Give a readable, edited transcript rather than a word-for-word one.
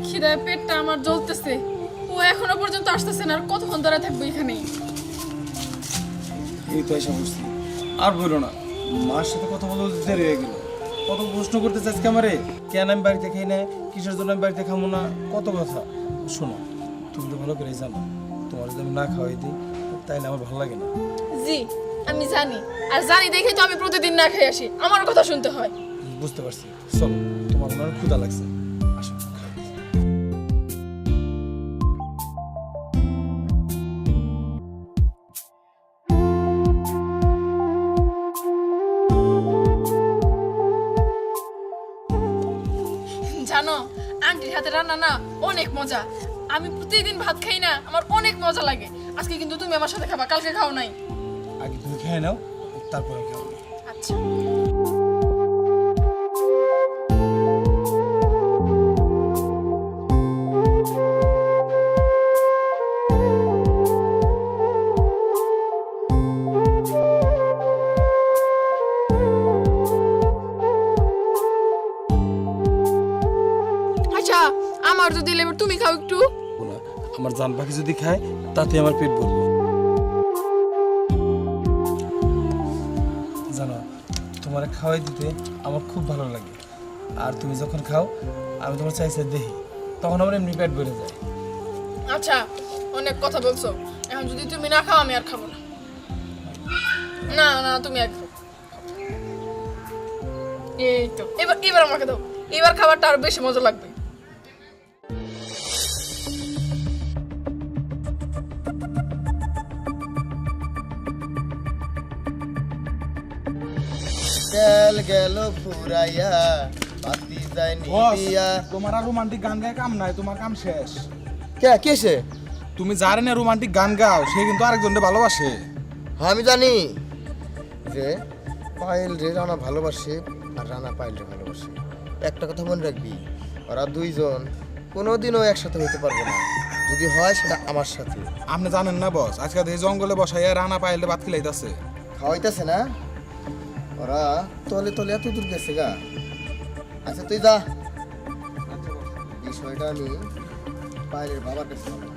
খিদায় পেটটা আমার জ্বলতেছে। ও এখনো পর্যন্ত আসতেছে না, আর কতক্ষণ ধরে থাকবো এখানে? এই তো এসে বসছি। আর বলো না, মার সাথে কথা বলতে দেরি হয়ে গেল। কত প্রশ্ন করতে চাস আমারে, কেন আমি বাড়িতে খাই না, কিসের জন্য আমি বাড়িতে খাবো না, কত কথা। শোনো, তুমি তো ভালো করে জানো, তোমার যদি আমি না খাওয়াই দিই তাইলে আমার ভালো লাগে না। জি আমি জানি, আর জানি দেখে তো আমি প্রতিদিন না খেয়ে আসি, আমার কথা শুনতে হয়। বুঝতে পারছি, চলো, তোমার মনে হয় ক্ষুধা লাগছে, আসো। জানো, আন্টির হাতে রান্না না অনেক মজা। আমি প্রতিদিন ভাত খাই না, আমার অনেক মজা লাগে। আজকে কিন্তু তুমি আমার সাথে খাবা, কালকে খাও নাই। আগে তুমি খেয়ে নাও, তারপরে খাও। আচ্ছা। আচ্ছা, আমার যদি দিলে এবার তুমি খাও একটু। না, আমার জান পাখি যদি খায় তাতে আমার পেট ভরবে। জানো, তোমার খাওয়াই দিতে আমার খুব ভালো লাগে। আর তুমি যখন খাও আমি তোমার চাইছে দেখি, তখন আমার এমনি পেট ভরে যায়। আচ্ছা, অনেক কথা বলছো, এখন যদি তুমি না খাও আমি আর খাবো না। না না, তুমি এক খাও। এই তো, এবার এবার আমাকে দাও, এবার খাবারটা আরো বেশি মজা লাগবে। তেল গেল ফুরাইয়া বাতি যায় নিভিয়া। তোমার আর রোমান্টিক গান গায়ে কাম নাই, তোমার কাম শেষ। কে কেসে? তুমি যারে না রোমান্টিক গান গাও সে কিন্তু আরেকজনকে ভালোবাসে। হ্যাঁ আমি জানি যে পায়েল রে রানা ভালোবাসে আর রানা পায়েল রে ভালোবাসে। একটা কথা মনে রাখবি, ওরা দুইজন কোনোদিনও একসাথে হইতে পারবে না, যদি হয় সেটা আমার সাথে। আপনি জানেন না বস, আজকে এই জঙ্গলে বসাইয়া রানা পাইলে ভাত খিলাইতেছে। খাওয়াইতেছে না, ওরা তলে তলে এত দূর গেছে গা। আচ্ছা তুই যা, বিষয়টা আমি পায়েলের বাবার কাছে জানাবো।